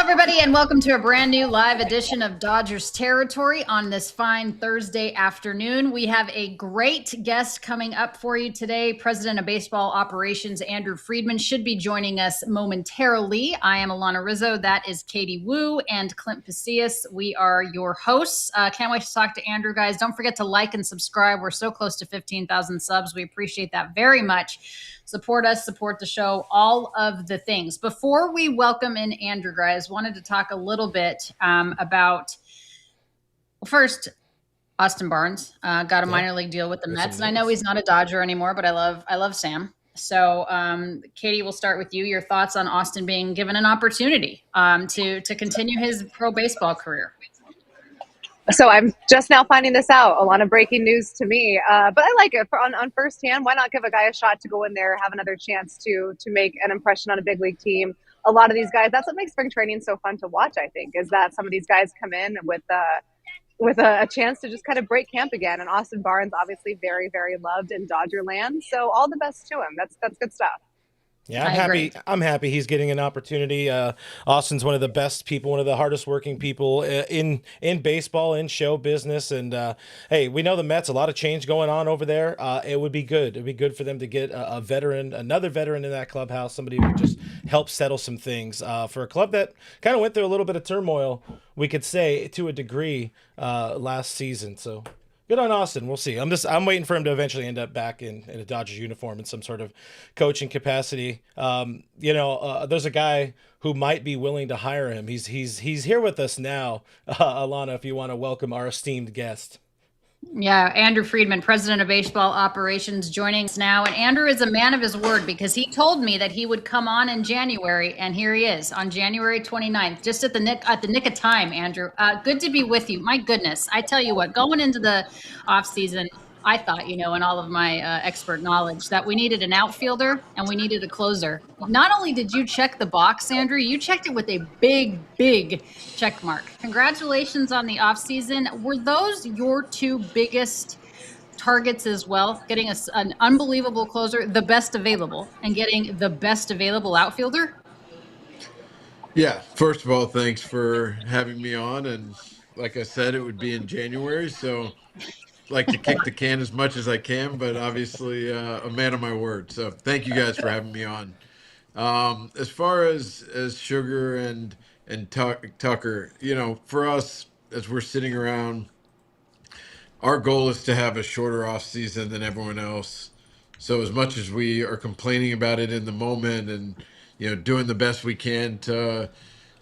everybody, and welcome to a brand new live edition of Dodgers Territory on this fine Thursday afternoon. We have a great guest coming up for you today. President of Baseball Operations, Andrew Friedman, should be joining us momentarily. I am Alanna Rizzo. That is Katie Wu and Clint Pasillas. We are your hosts. Can't wait to talk to Andrew, guys. Don't forget to like and subscribe. We're so close to 15,000 subs. We appreciate that very much. Support us, support the show, all of the things. Before we welcome in Andrew, guys, wanted to talk a little bit about, well, first, Austin Barnes got a minor league deal with the Mets. And I know he's not a Dodger anymore, but I love Sam. So, Katie, we'll start with you. Your thoughts on Austin being given an opportunity to continue his pro baseball career. So I'm just now finding this out. A lot of breaking news to me, but I like it. On firsthand, why not give a guy a shot to go in there, have another chance to make an impression on a big league team? A lot of these guys, that's what makes spring training so fun to watch, I think, is that some of these guys come in with a chance to just kind of break camp again. And Austin Barnes, obviously very, very loved in Dodger land. So all the best to him. That's good stuff. Yeah, I'm happy he's getting an opportunity. Austin's one of the best people, one of the hardest working people in baseball, in show business. And hey, we know the Mets, a lot of change going on over there. It would be good. It'd be good for them to get a veteran, another veteran in that clubhouse, somebody who could just help settle some things for a club that kind of went through a little bit of turmoil, we could say, to a degree last season. So good on Austin. We'll see. I'm waiting for him to eventually end up back in a Dodgers uniform in some sort of coaching capacity. There's a guy who might be willing to hire him. He's here with us now. Alanna, if you want to welcome our esteemed guest. Yeah, Andrew Friedman, President of Baseball Operations, joining us now. And Andrew is a man of his word because he told me that he would come on in January, and here he is on January 29th, just at the nick of time, Andrew. Good to be with you. My goodness, I tell you what, going into the offseason, I thought, in all of my expert knowledge, that we needed an outfielder and we needed a closer. Not only did you check the box, Andrew, you checked it with a big, big check mark. Congratulations on the offseason. Were those your two biggest targets as well? Getting an unbelievable closer, the best available, and getting the best available outfielder? Yeah, first of all, thanks for having me on. And like I said, it would be in January, so like to kick the can as much as I can, but obviously a man of my word. So thank you guys for having me on. As far as Sugar and Tucker, for us, as we're sitting around, our goal is to have a shorter off season than everyone else. So as much as we are complaining about it in the moment and doing the best we can to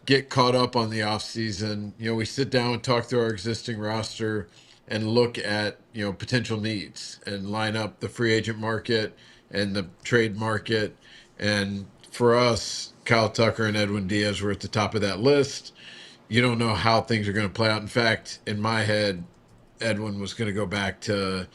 get caught up on the off season, we sit down and talk through our existing roster and look at potential needs and line up the free agent market and the trade market. And for us, Kyle Tucker and Edwin Díaz were at the top of that list. You don't know how things are going to play out. In fact, in my head, Edwin was going to go back to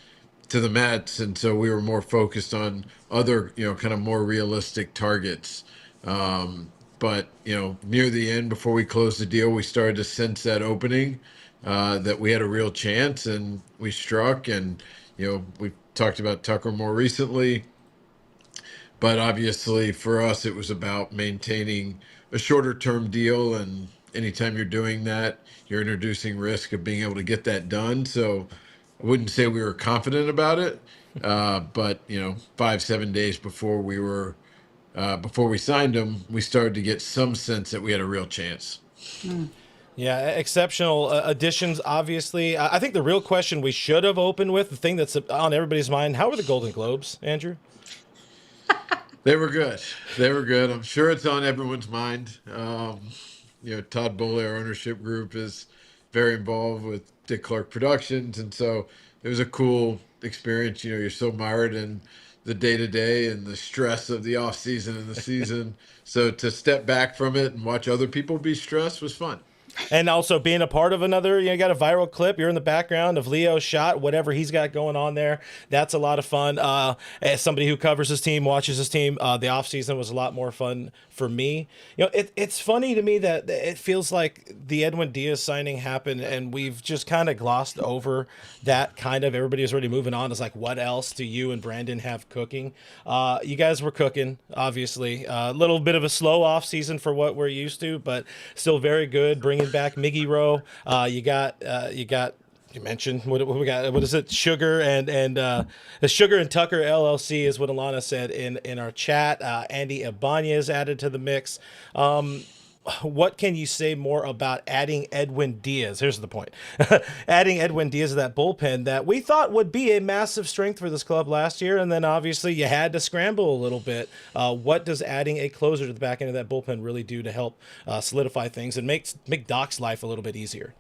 the Mets, and so we were more focused on other kind of more realistic targets. But near the end, before we closed the deal, we started to sense that opening, that we had a real chance, and we struck. And we talked about Tucker more recently, but obviously for us, it was about maintaining a shorter term deal. And anytime you're doing that, you're introducing risk of being able to get that done. So I wouldn't say we were confident about it, but 5-7 days before we signed him, we started to get some sense that we had a real chance. Yeah, exceptional additions, obviously. I think the real question we should have opened with, the thing that's on everybody's mind, how were the Golden Globes, Andrew? They were good. They were good. I'm sure it's on everyone's mind. Todd Bowley, our ownership group, is very involved with Dick Clark Productions, and so it was a cool experience. You're so mired in the day-to-day and the stress of the off-season and the season. So to step back from it and watch other people be stressed was fun. And also being a part of another, you got a viral clip. You're in the background of Leo's shot, whatever he's got going on there. That's a lot of fun. As somebody who covers his team, watches his team, the offseason was a lot more fun for me. It's funny to me that it feels like the Edwin Díaz signing happened and we've just kind of glossed over that kind of. Everybody was already moving on. It's like, what else do you and Brandon have cooking? You guys were cooking, obviously. A little bit of a slow offseason for what we're used to, but still very good. Bringing back Miggy Rowe. You mentioned what we got. What is it? Sugar and the Sugar and Tucker LLC is what Alanna said in our chat. Andy Ibanez added to the mix. What can you say more about adding Edwin Díaz? Here's the point. Adding Edwin Díaz to that bullpen that we thought would be a massive strength for this club last year, and then obviously you had to scramble a little bit. What does adding a closer to the back end of that bullpen really do to help solidify things and make Doc's life a little bit easier?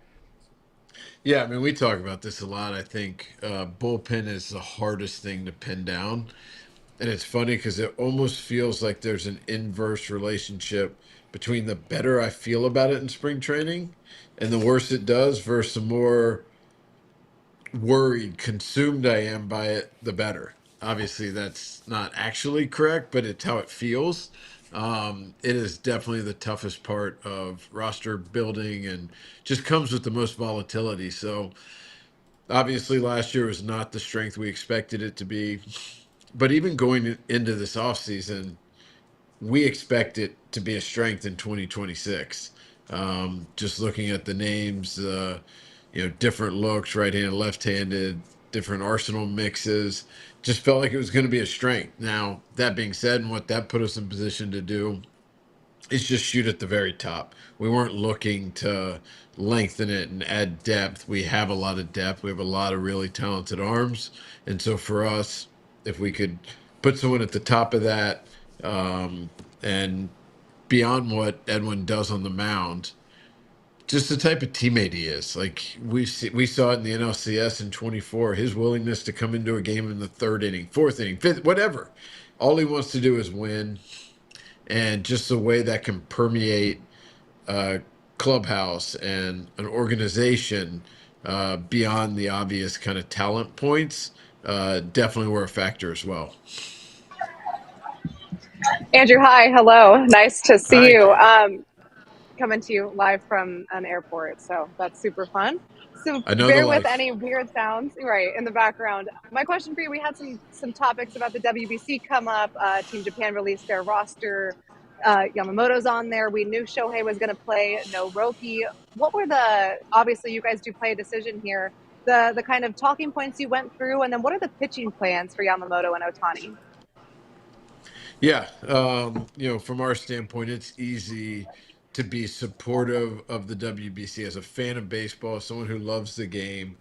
Yeah, I mean, we talk about this a lot. I think bullpen is the hardest thing to pin down. And it's funny because it almost feels like there's an inverse relationship between the better I feel about it in spring training and the worse it does versus the more worried, consumed I am by it, the better. Obviously, that's not actually correct, but it's how it feels. It is definitely the toughest part of roster building and just comes with the most volatility. So, obviously, last year was not the strength we expected it to be. But even going into this offseason, we expect it to be a strength in 2026. Just looking at the names, different looks, right-handed, left-handed, different arsenal mixes, just felt like it was going to be a strength. Now, that being said, and what that put us in position to do is just shoot at the very top. We weren't looking to lengthen it and add depth. We have a lot of depth. We have a lot of really talented arms. And so for us, if we could put someone at the top of that, and beyond what Edwin does on the mound, just the type of teammate he is. Like we saw it in the NLCS in 24, his willingness to come into a game in the third inning, fourth inning, fifth, whatever. All he wants to do is win. And just the way that can permeate a clubhouse and an organization beyond the obvious kind of talent points definitely were a factor as well. Andrew, hi, hello, nice to see Hi. you. Coming to you live from an airport, so that's super fun. So I know the bear with life. any weird sounds right in the background. My question for you: we had some topics about the WBC come up. Team Japan released their roster. Yamamoto's on there. We knew Shohei was going to play. No Roki. What were obviously you guys do play a decision here. The kind of talking points you went through, and then what are the pitching plans for Yamamoto and Ohtani? Yeah, from our standpoint, it's easy to be supportive of the WBC as a fan of baseball, as someone who loves the game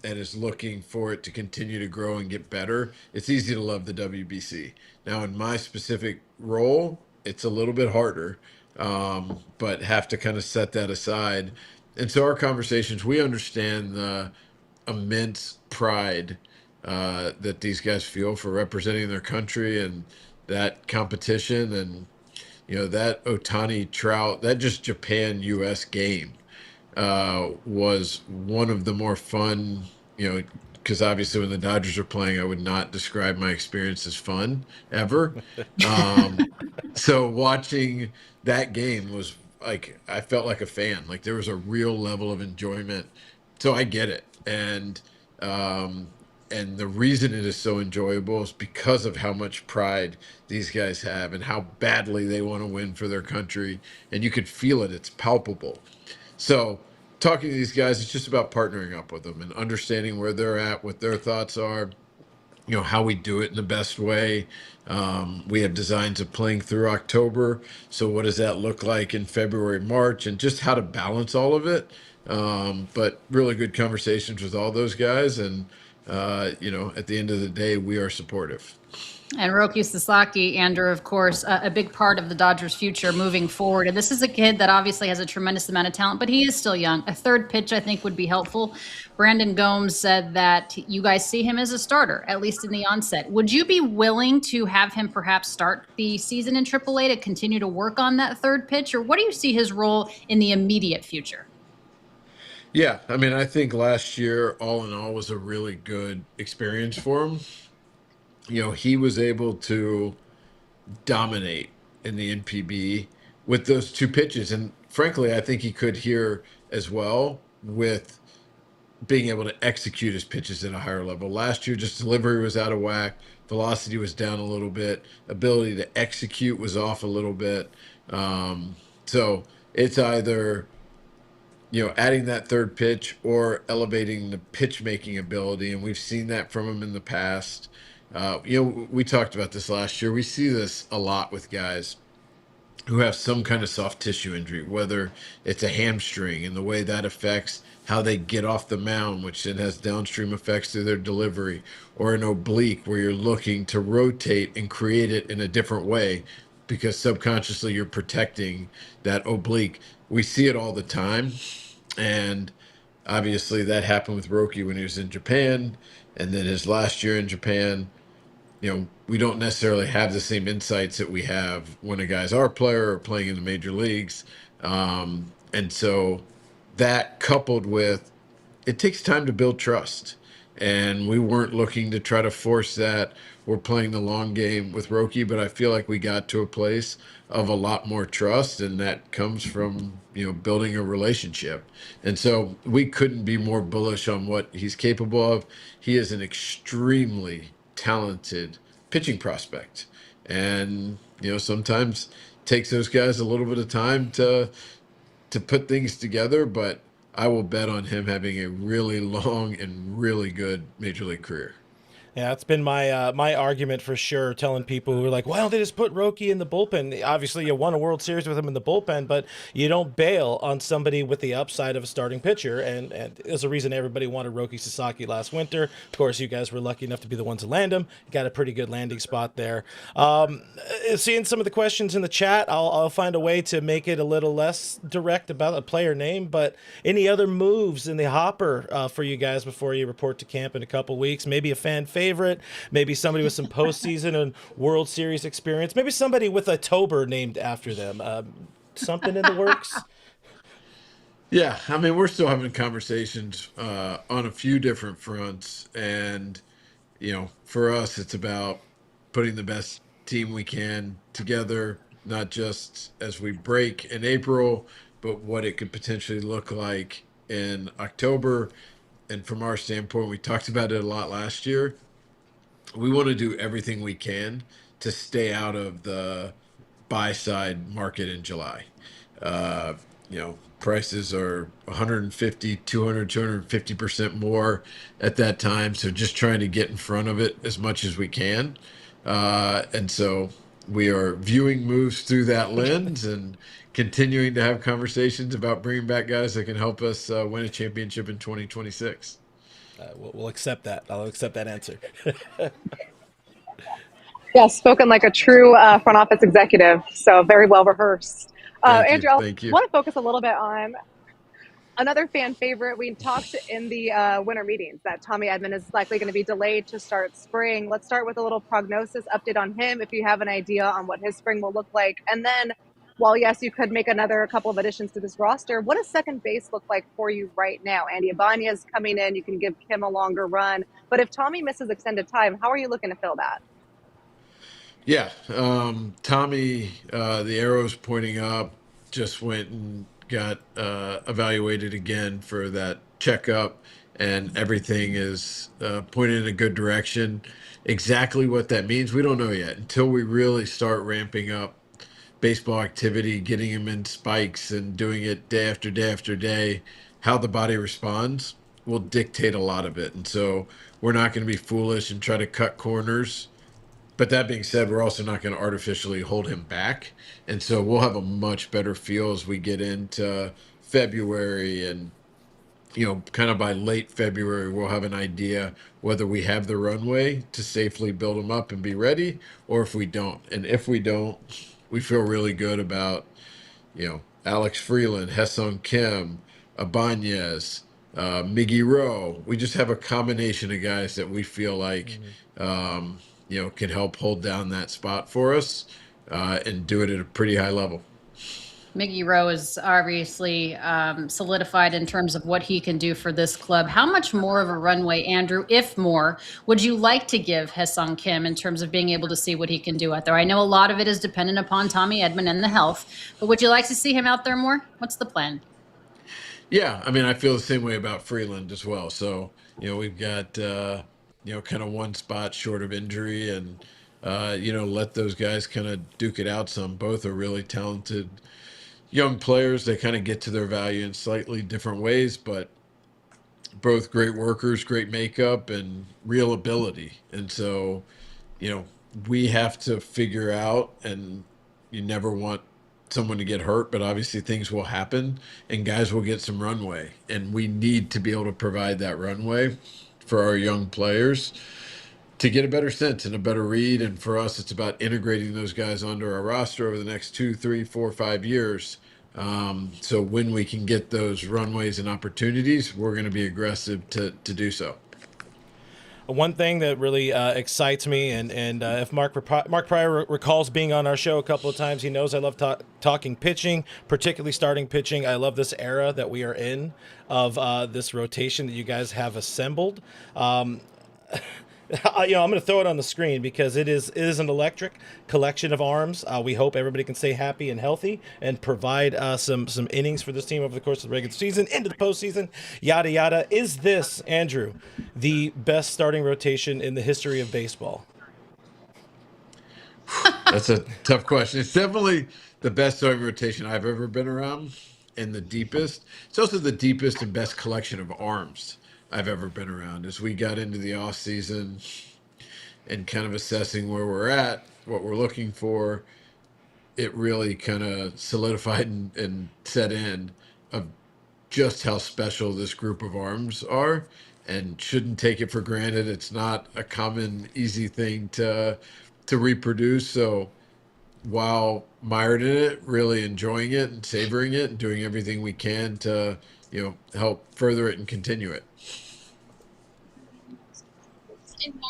and is looking for it to continue to grow and get better. It's easy to love the WBC. Now, in my specific role, it's a little bit harder, but have to kind of set that aside. And so, our conversations, we understand the immense pride that these guys feel for representing their country and that competition, and that Ohtani Trout, that just Japan US game was one of the more fun, because obviously when the Dodgers are playing, I would not describe my experience as fun ever. So watching that game was like, I felt like a fan. Like there was a real level of enjoyment. So I get it. And the reason it is so enjoyable is because of how much pride these guys have and how badly they want to win for their country. And you could feel it. It's palpable. So talking to these guys, it's just about partnering up with them and understanding where they're at, what their thoughts are, how we do it in the best way. We have designs of playing through October. So what does that look like in February, March, and just how to balance all of it. But really good conversations with all those guys. And, at the end of the day, we are supportive. And Roki Sasaki, Andrew, of course, a big part of the Dodgers' future moving forward. And this is a kid that obviously has a tremendous amount of talent, but he is still young. A third pitch, I think, would be helpful. Brandon Gomes said that you guys see him as a starter, at least in the onset. Would you be willing to have him perhaps start the season in AAA to continue to work on that third pitch? Or what do you see his role in the immediate future? Yeah, I mean, I think last year, all in all, was a really good experience for him. He was able to dominate in the NPB with those two pitches. And frankly, I think he could here as well with being able to execute his pitches at a higher level. Last year, just delivery was out of whack, velocity was down a little bit, ability to execute was off a little bit. So it's either adding that third pitch or elevating the pitch making ability. And we've seen that from him in the past. We talked about this last year. We see this a lot with guys who have some kind of soft tissue injury, whether it's a hamstring and the way that affects how they get off the mound, which then has downstream effects to their delivery, or an oblique where you're looking to rotate and create it in a different way because subconsciously you're protecting that oblique. We see it all the time. And obviously that happened with Roki when he was in Japan, and then his last year in Japan. We don't necessarily have the same insights that we have when a guy's our player or playing in the major leagues. And so that coupled with it takes time to build trust. And we weren't looking to try to force that. We're playing the long game with Roki, but I feel like we got to a place of a lot more trust, and that comes from, building a relationship. And so we couldn't be more bullish on what he's capable of. He is an extremely talented pitching prospect. And, sometimes it takes those guys a little bit of time to put things together, but I will bet on him having a really long and really good major league career. Yeah, it's been my argument for sure, telling people who are like, why don't they just put Roki in the bullpen? Obviously, you won a World Series with him in the bullpen, but you don't bail on somebody with the upside of a starting pitcher. And there's a reason everybody wanted Roki Sasaki last winter. Of course, you guys were lucky enough to be the ones to land him. You got a pretty good landing spot there. Seeing some of the questions in the chat, I'll find a way to make it a little less direct about a player name, but any other moves in the hopper for you guys before you report to camp in a couple weeks? Maybe a fan favorite, maybe somebody with some postseason and World Series experience, maybe somebody with a Tober named after them. Something in the works? Yeah, I mean, we're still having conversations on a few different fronts. And, for us, it's about putting the best team we can together, not just as we break in April, but what it could potentially look like in October. And from our standpoint, we talked about it a lot last year. We want to do everything we can to stay out of the buy side market in July. Uh, Prices are 150, 200, 250% more at that time. So just trying to get in front of it as much as we can. And so we are viewing moves through that lens and continuing to have conversations about bringing back guys that can help us win a championship in 2026. We'll accept that. I'll accept that answer. Yeah, spoken like a true front office executive. So very well rehearsed. Andrew, I want to focus a little bit on another fan favorite. We talked in the winter meetings that Tommy Edman is likely going to be delayed to start spring. Let's start with a little prognosis update on him, if you have an idea on what his spring will look like. And then, while yes, you could make a couple of additions to this roster, what does second base look like for you right now? Andy Ibanez coming in, you can give Kim a longer run. But if Tommy misses extended time, how are you looking to fill that? Yeah, Tommy, the arrow's pointing up, just went and got evaluated again for that checkup, and everything is pointing in a good direction. Exactly what that means, we don't know yet until we really start ramping up baseball activity, getting him in spikes and doing it day after day after day. How the body responds will dictate a lot of it. And so we're not going to be foolish and try to cut corners. But that being said, we're also not going to artificially hold him back. And so we'll have a much better feel as we get into February. And, kind of by late February, we'll have an idea whether we have the runway to safely build him up and be ready, or if we don't. And if we don't, we feel really good about, Alex Freeland, Hyeseong Kim, Ibanez, Miggy Rowe. We just have a combination of guys that we feel like, can help hold down that spot for us and do it at a pretty high level. Miggy Rowe is obviously solidified in terms of what he can do for this club. How much more of a runway, Andrew, if more, would you like to give Hyeseong Kim in terms of being able to see what he can do out there? I know a lot of it is dependent upon Tommy Edman and the health, but would you like to see him out there more? What's the plan? Yeah, I mean, I feel the same way about Freeland as well. So, we've got, kind of one spot short of injury and, let those guys kind of duke it out some. Both are really talented young players. They kind of get to their value in slightly different ways, but both great workers, great makeup, and real ability. And so, we have to figure out, and you never want someone to get hurt, but obviously things will happen and guys will get some runway. And we need to be able to provide that runway for our young players to get a better sense and a better read. And for us, it's about integrating those guys onto our roster over the next 2, 3, 4, 5 years. So when we can get those runways and opportunities, we're going to be aggressive to do so. One thing that really excites me, and if Mark Pryor recalls being on our show a couple of times, he knows I love talking pitching, particularly starting pitching. I love this era that we are in of this rotation that you guys have assembled. I'm going to throw it on the screen because it is an electric collection of arms. We hope everybody can stay happy and healthy and provide some innings for this team over the course of the regular season, into the postseason, yada, yada. Is this, Andrew, the best starting rotation in the history of baseball? That's a tough question. It's definitely the best starting rotation I've ever been around and the deepest. It's also the deepest and best collection of arms I've ever been around. As we got into the off season and kind of assessing where we're at, what we're looking for, it really kind of solidified and set in of just how special this group of arms are, and shouldn't take it for granted. It's not a common, easy thing to reproduce. So while mired in it, really enjoying it and savoring it and doing everything we can to, help further it and continue it.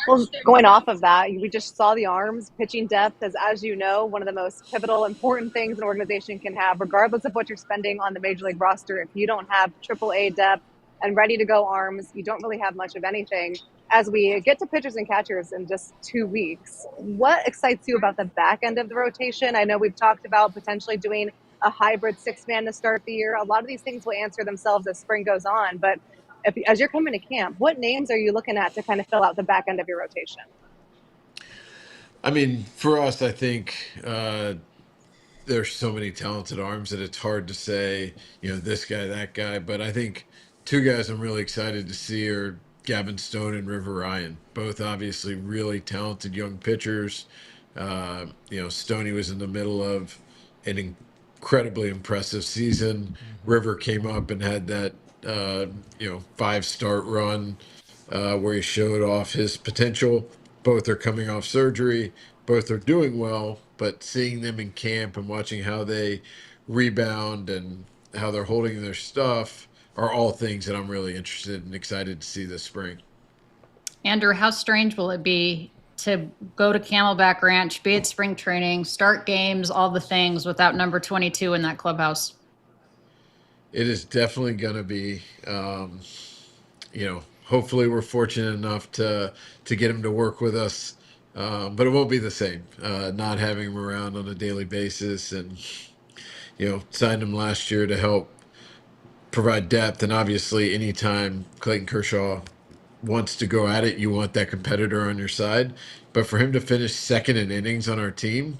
Well, going off of that, we just saw the arms. Pitching depth is, as you know, one of the most pivotal, important things an organization can have, regardless of what you're spending on the major league roster. If you don't have AAA depth and ready to go arms, you don't really have much of anything. As we get to pitchers and catchers in just 2 weeks, what excites you about the back end of the rotation? I know we've talked about potentially doing a hybrid 6-man to start the year. A lot of these things will answer themselves as spring goes on, but as you're coming to camp, what names are you looking at to kind of fill out the back end of your rotation? I mean, for us, I think there's so many talented arms that it's hard to say, this guy, that guy. But I think 2 guys I'm really excited to see are Gavin Stone and River Ryan. Both obviously really talented young pitchers. Stoney was in the middle of an incredibly impressive season. River came up and had that 5-start run where he showed off his potential. Both are coming off surgery. Both are doing well, but seeing them in camp and watching how they rebound and how they're holding their stuff are all things that I'm really interested and excited to see this spring. Andrew, how strange will it be to go to Camelback Ranch, be at spring training, start games, all the things without number 22 in that clubhouse? It is definitely going to be, hopefully we're fortunate enough to get him to work with us, but it won't be the same, not having him around on a daily basis. And, signed him last year to help provide depth. And obviously anytime Clayton Kershaw wants to go at it, you want that competitor on your side. But for him to finish second in innings on our team,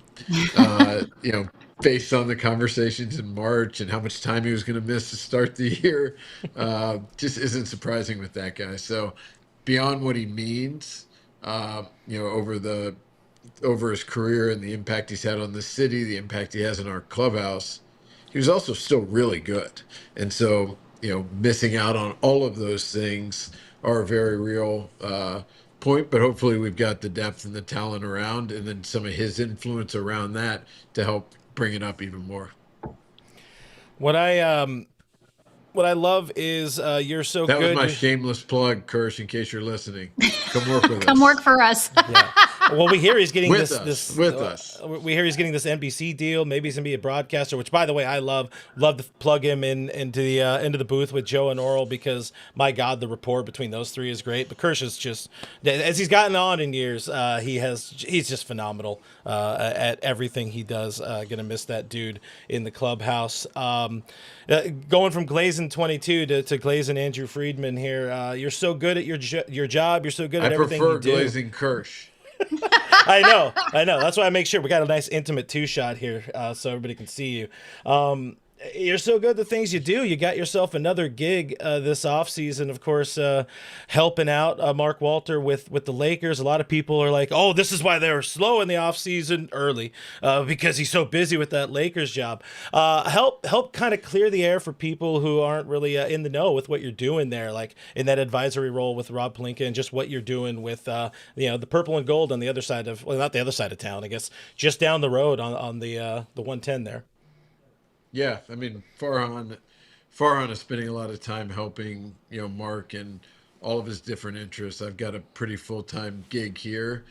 based on the conversations in March and how much time he was going to miss to start the year, just isn't surprising with that guy. So beyond what he means, over his career and the impact he's had on the city, the impact he has in our clubhouse, he was also still really good. And so, missing out on all of those things are a very real point, but hopefully we've got the depth and the talent around, and then some of his influence around that to help bring it up even more. What I love is you're so good. That was my shameless plug, Kirsch, in case you're listening. Come work with us. Come work for us. Yeah. Well, we hear he's getting with us. We hear he's getting this NBC deal. Maybe he's gonna be a broadcaster. Which, by the way, I love to plug him into the booth with Joe and Oral, because my God, the rapport between those three is great. But Kershaw's just, as he's gotten on in years, he's just phenomenal at everything he does. Gonna miss that dude in the clubhouse. Going from Glazing 22 to Glazing Andrew Friedman here. You're so good at your job. You're so good at everything you do. I prefer Glazing Kirsch. I know. That's why I make sure we got a nice intimate 2-shot here, so everybody can see you. You're so good at the things you do. You got yourself another gig this offseason, of course, helping out Mark Walter with the Lakers. A lot of people are like, oh, this is why they were slow in the offseason early, because he's so busy with that Lakers job. Help kind of clear the air for people who aren't really in the know with what you're doing there, like in that advisory role with Rob Pelinka, and just what you're doing with the purple and gold on the other side of, well, not the other side of town, I guess, just down the road on the 110 there. Yeah, I mean, Farhan is spending a lot of time helping, Mark and all of his different interests. I've got a pretty full-time gig here.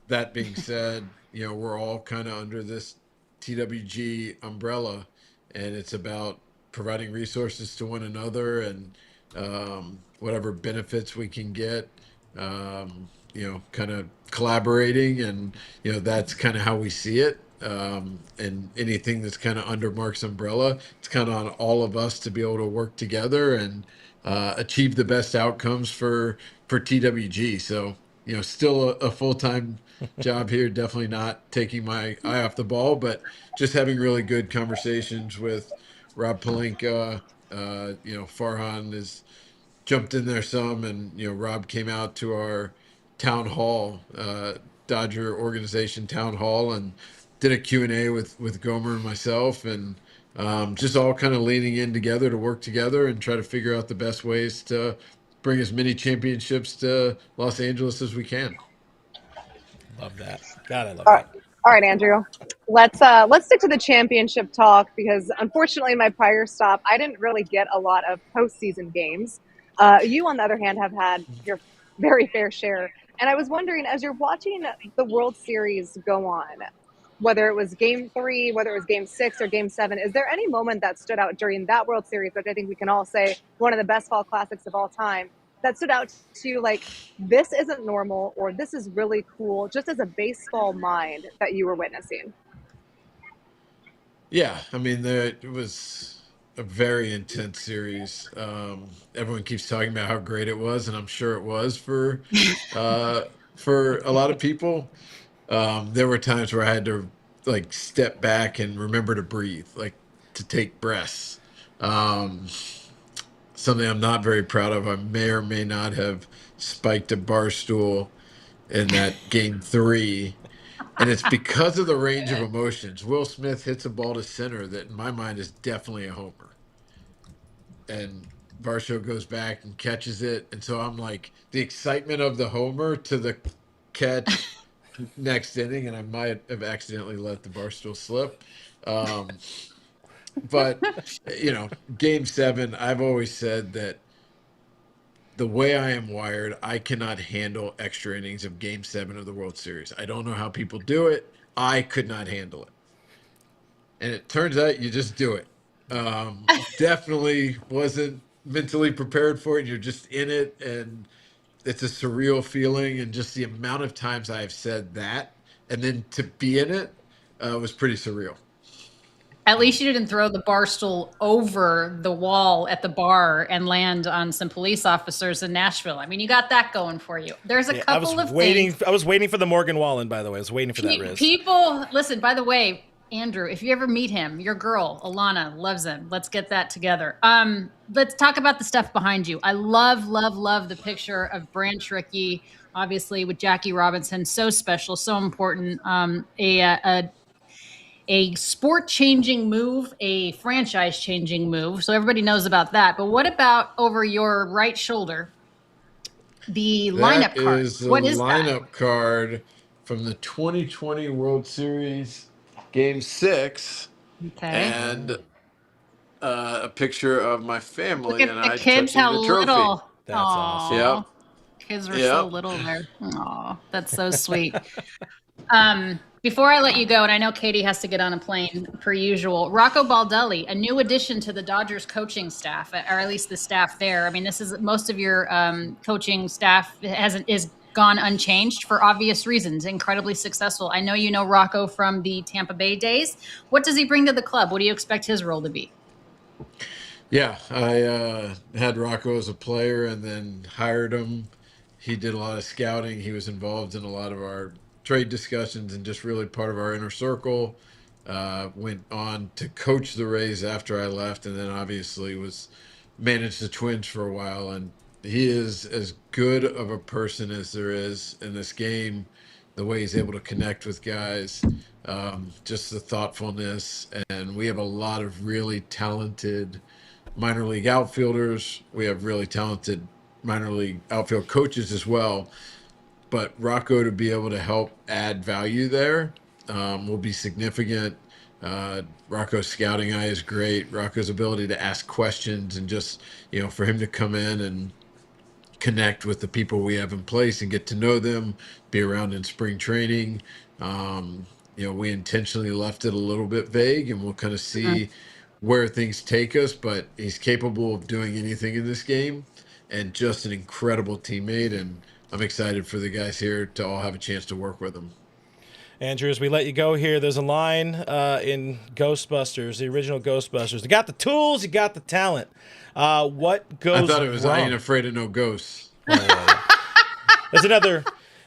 That being said, we're all kind of under this TWG umbrella, and it's about providing resources to one another and whatever benefits we can get, kind of collaborating, and, that's kind of how we see it. And anything that's kind of under Mark's umbrella, it's kind of on all of us to be able to work together and achieve the best outcomes for TWG. So, still a full-time job here, definitely not taking my eye off the ball, but just having really good conversations with Rob Pelinka. Farhan has jumped in there some, and, Rob came out to our town hall, Dodger organization town hall, and did a Q&A with Gomer and myself, and just all kind of leaning in together to work together and try to figure out the best ways to bring as many championships to Los Angeles as we can. Love that. God, I love that. All right, Andrew. Let's stick to the championship talk, because unfortunately in my prior stop, I didn't really get a lot of postseason games. You, on the other hand, have had your very fair share. And I was wondering, as you're watching the World Series go on, whether it was Game 3, whether it was Game 6 or Game 7, is there any moment that stood out during that World Series, which I think we can all say one of the best fall classics of all time, that stood out to you like, this isn't normal, or this is really cool, just as a baseball mind that you were witnessing? Yeah, I mean, it was a very intense series. Everyone keeps talking about how great it was, and I'm sure it was for a lot of people. There were times where I had to step back and remember to breathe, to take breaths. Something I'm not very proud of. I may or may not have spiked a bar stool in that Game 3. And it's because of the range of emotions. Will Smith hits a ball to center that in my mind is definitely a homer. And Varsho goes back and catches it. And so I'm like, the excitement of the homer to the catch next inning, and I might have accidentally let the barstool slip. But, Game 7, I've always said that the way I am wired, I cannot handle extra innings of Game 7 of the World Series. I don't know how people do it. I could not handle it. And it turns out you just do it. Definitely wasn't mentally prepared for it. You're just in it, and it's a surreal feeling, and just the amount of times I've said that, and then to be in it was pretty surreal. At least you didn't throw the bar stool over the wall at the bar and land on some police officers in Nashville. I mean, you got that going for you. There's a couple of things. I was waiting for the Morgan Wallen, by the way. I was waiting for that Riz. People, listen, by the way, Andrew, if you ever meet him, your girl, Alanna, loves him. Let's get that together. Let's talk about the stuff behind you. I love, love, love the picture of Branch Rickey, obviously, with Jackie Robinson. So special, so important. A sport-changing move, a franchise-changing move. So everybody knows about that. But what about over your right shoulder, the lineup card? What is that? Lineup card from the 2020 World Series, Game 6. Okay. And a picture of my family. Look at and the I kids, touching how the trophy. little. That's awesome. Yep. Kids were so little there. Oh, that's so sweet. Before I let you go, and I know Katie has to get on a plane per usual, Rocco Baldelli, a new addition to the Dodgers coaching staff, or at least the staff there. I mean, this is most of your coaching staff is gone unchanged for obvious reasons. Incredibly successful. I know you know Rocco from the Tampa Bay days. What does he bring to the club? What do you expect his role to be? Yeah, I had Rocco as a player and then hired him. He did a lot of scouting. He was involved in a lot of our trade discussions and just really part of our inner circle. Went on to coach the Rays after I left, and then obviously managed the Twins for a while. And he is as good of a person as there is in this game. The way he's able to connect with guys, just the thoughtfulness, and we have a lot of really talented minor league outfielders. We have really talented minor league outfield coaches as well. But Rocco to be able to help add value there will be significant. Rocco's scouting eye is great. Rocco's ability to ask questions and just, for him to come in and connect with the people we have in place and get to know them, be around in spring training. We intentionally left it a little bit vague, and we'll kind of see where things take us, but he's capable of doing anything in this game and just an incredible teammate. And I'm excited for the guys here to all have a chance to work with him. Andrew, as we let you go here, there's a line in Ghostbusters, the original Ghostbusters. You got the tools, you got the talent. What goes wrong? I thought it was I ain't afraid of no ghosts.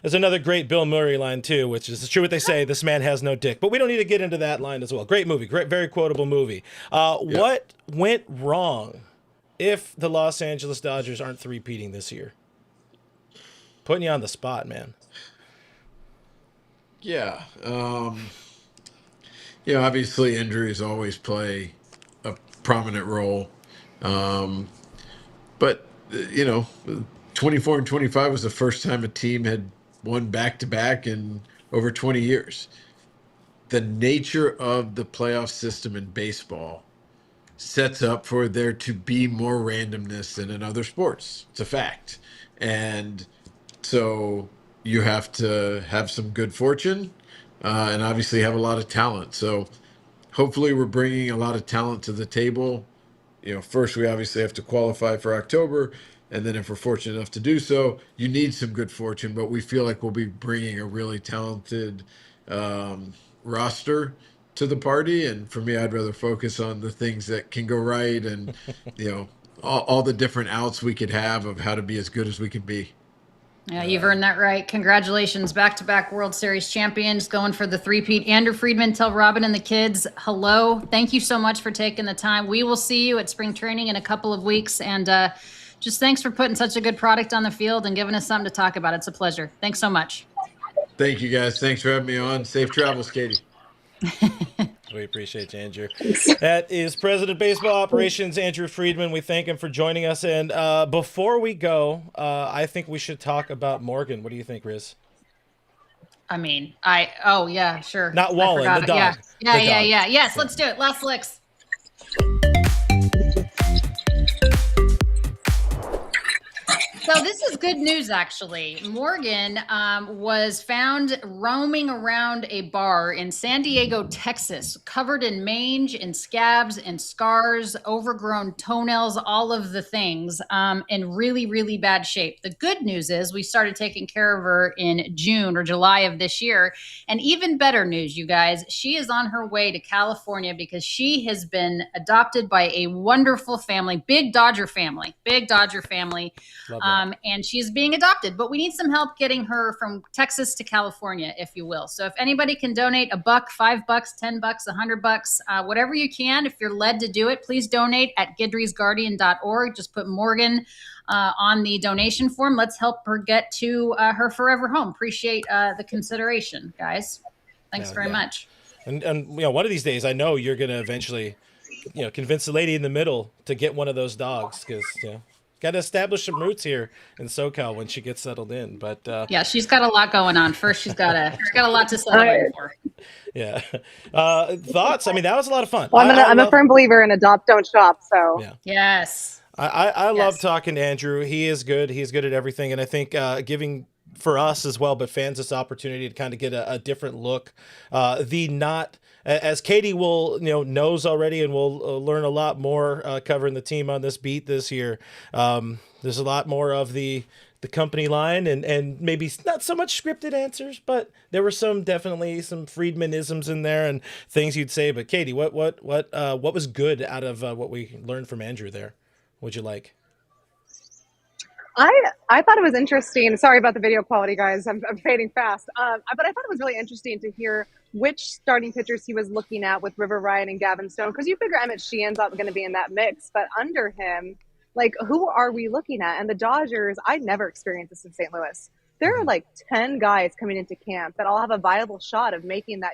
There's another great Bill Murray line, too, which is true what they say, this man has no dick. But we don't need to get into that line as well. Great movie, very quotable movie. What went wrong if the Los Angeles Dodgers aren't three-peating this year? Putting you on the spot, man. Yeah. Obviously injuries always play a prominent role. But 24 and 25 was the first time a team had won back-to-back in over 20 years. The nature of the playoff system in baseball sets up for there to be more randomness than in other sports. It's a fact. And so you have to have some good fortune and obviously have a lot of talent. So hopefully we're bringing a lot of talent to the table. First we obviously have to qualify for October, and then if we're fortunate enough to do so, you need some good fortune, but we feel like we'll be bringing a really talented roster to the party. And for me, I'd rather focus on the things that can go right and, all the different outs we could have of how to be as good as we can be. Yeah, you've earned that right. Congratulations, back-to-back World Series champions, going for the three-peat. Andrew Friedman, tell Robin and the kids hello. Thank you so much for taking the time. We will see you at spring training in a couple of weeks, and just thanks for putting such a good product on the field and giving us something to talk about. It's a pleasure. Thanks so much. Thank you, guys. Thanks for having me on. Safe travels, Katie. We appreciate you, Andrew. That is President of Baseball Operations, Andrew Friedman. We thank him for joining us. And before we go, I think we should talk about Morgan. What do you think, Riz? Yeah, sure. Not Wallen, the dog. Yeah. Yes, let's do it. Last licks. So this is good news, actually. Morgan was found roaming around a bar in San Diego, Texas, covered in mange and scabs and scars, overgrown toenails, all of the things, in really, really bad shape. The good news is we started taking care of her in June or July of this year. And even better news, you guys, she is on her way to California because she has been adopted by a wonderful family, big Dodger family. Love that. And she's being adopted, but we need some help getting her from Texas to California, if you will. So if anybody can donate $1, $5, $10, $100, whatever you can, if you're led to do it, please donate at Gidry'sGuardian.org. Just put Morgan on the donation form. Let's help her get to her forever home. Appreciate the consideration, guys. Thanks very much. And one of these days, I know you're going to eventually, convince the lady in the middle to get one of those dogs because, got to establish some roots here in SoCal when she gets settled in. But yeah, she's got a lot going on. First, she's got a lot to celebrate for. Yeah. Thoughts? I mean, that was a lot of fun. Well, I'm a firm believer in adopt, don't shop. So Yes. I love talking to Andrew. He is good. He's good at everything. And I think giving for us as well, but fans this opportunity to kind of get a different look. As Katie will, knows already, and we'll learn a lot more covering the team on this beat this year. There's a lot more of the company line and maybe not so much scripted answers, but there were definitely some Friedmanisms in there and things you'd say. But Katie, what was good out of what we learned from Andrew there? What'd you like? I thought it was interesting. Sorry about the video quality, guys. I'm fading fast. But I thought it was really interesting to hear which starting pitchers he was looking at with River Ryan and Gavin Stone, because you figure Emmett Sheehan's not going to be in that mix. But under him, like, who are we looking at? And the Dodgers, I never experienced this in St. Louis. There are like 10 guys coming into camp that all have a viable shot of making that,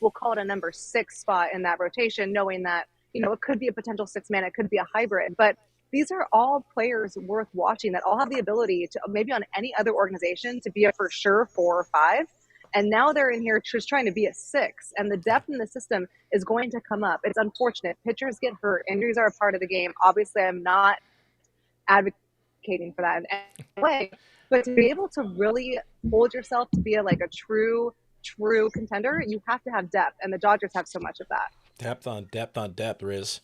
we'll call it a number 6 spot in that rotation, knowing that, it could be a potential 6-man, it could be a hybrid. But these are all players worth watching that all have the ability to, maybe on any other organization, to be a for sure 4 or 5. And now they're in here just trying to be a 6. And the depth in the system is going to come up. It's unfortunate. Pitchers get hurt. Injuries are a part of the game. Obviously, I'm not advocating for that in any way. But to be able to really hold yourself to be a true contender, you have to have depth. And the Dodgers have so much of that. Depth on depth on depth, Riz.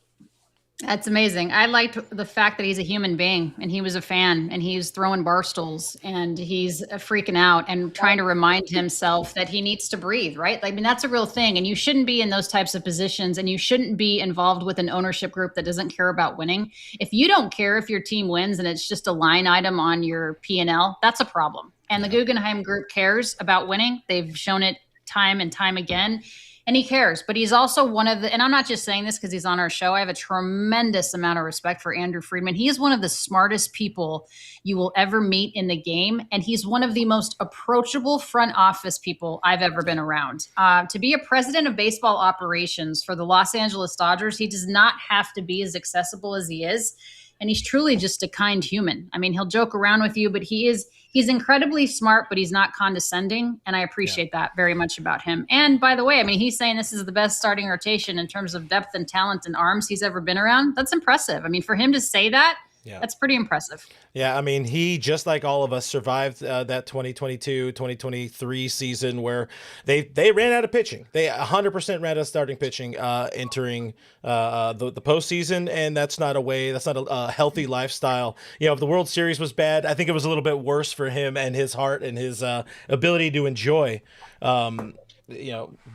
That's amazing. I liked the fact that he's a human being and he was a fan and he's throwing bar stools and he's freaking out and trying to remind himself that he needs to breathe, right? I mean, that's a real thing. And you shouldn't be in those types of positions, and you shouldn't be involved with an ownership group that doesn't care about winning. If you don't care if your team wins and it's just a line item on your P&L, that's a problem. And the Guggenheim Group cares about winning. They've shown it time and time again. And he cares, but he's also one of the, and I'm not just saying this because he's on our show. I have a tremendous amount of respect for Andrew Friedman. He is one of the smartest people you will ever meet in the game. And he's one of the most approachable front office people I've ever been around. To be a president of baseball operations for the Los Angeles Dodgers, he does not have to be as accessible as he is. And he's truly just a kind human. I mean, he'll joke around with you, but he's incredibly smart, but he's not condescending. And I appreciate that very much about him. And by the way, I mean, he's saying this is the best starting rotation in terms of depth and talent and arms he's ever been around. That's impressive. I mean, for him to say that, that's pretty impressive. Yeah, I mean, he, just like all of us, survived that 2022-2023 season where they ran out of pitching. They 100% ran out of starting pitching entering the postseason, and that's not a healthy lifestyle. If the World Series was bad, I think it was a little bit worse for him and his heart and his ability to enjoy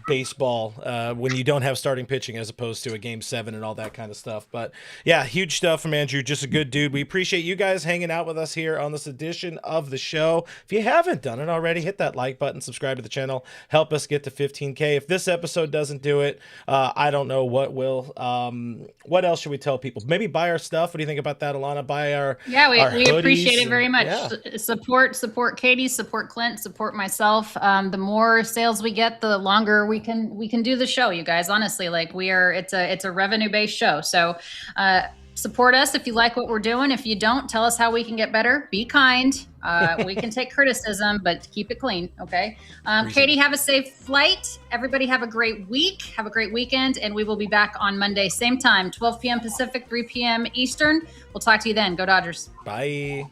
baseball when you don't have starting pitching as opposed to a Game 7 and all that kind of stuff. But yeah, huge stuff from Andrew. Just a good dude. We appreciate you guys hanging out with us here on this edition of the show. If you haven't done it already, hit that like button, subscribe to the channel, help us get to 15K. If this episode doesn't do it, I don't know what will. What else should we tell people? Maybe buy our stuff. What do you think about that, Alanna? Buy our we appreciate it very much. Yeah. Support Katie, support Clint, support myself. The more sales we get, the longer we can do the show, you guys. Honestly, it's a revenue-based show. So support us if you like what we're doing. If you don't, tell us how we can get better. Be kind. We can take criticism, but keep it clean. Okay. Katie, have a safe flight. Everybody have a great week. Have a great weekend. And we will be back on Monday, same time, 12 p.m. Pacific, 3 p.m. Eastern. We'll talk to you then. Go Dodgers. Bye.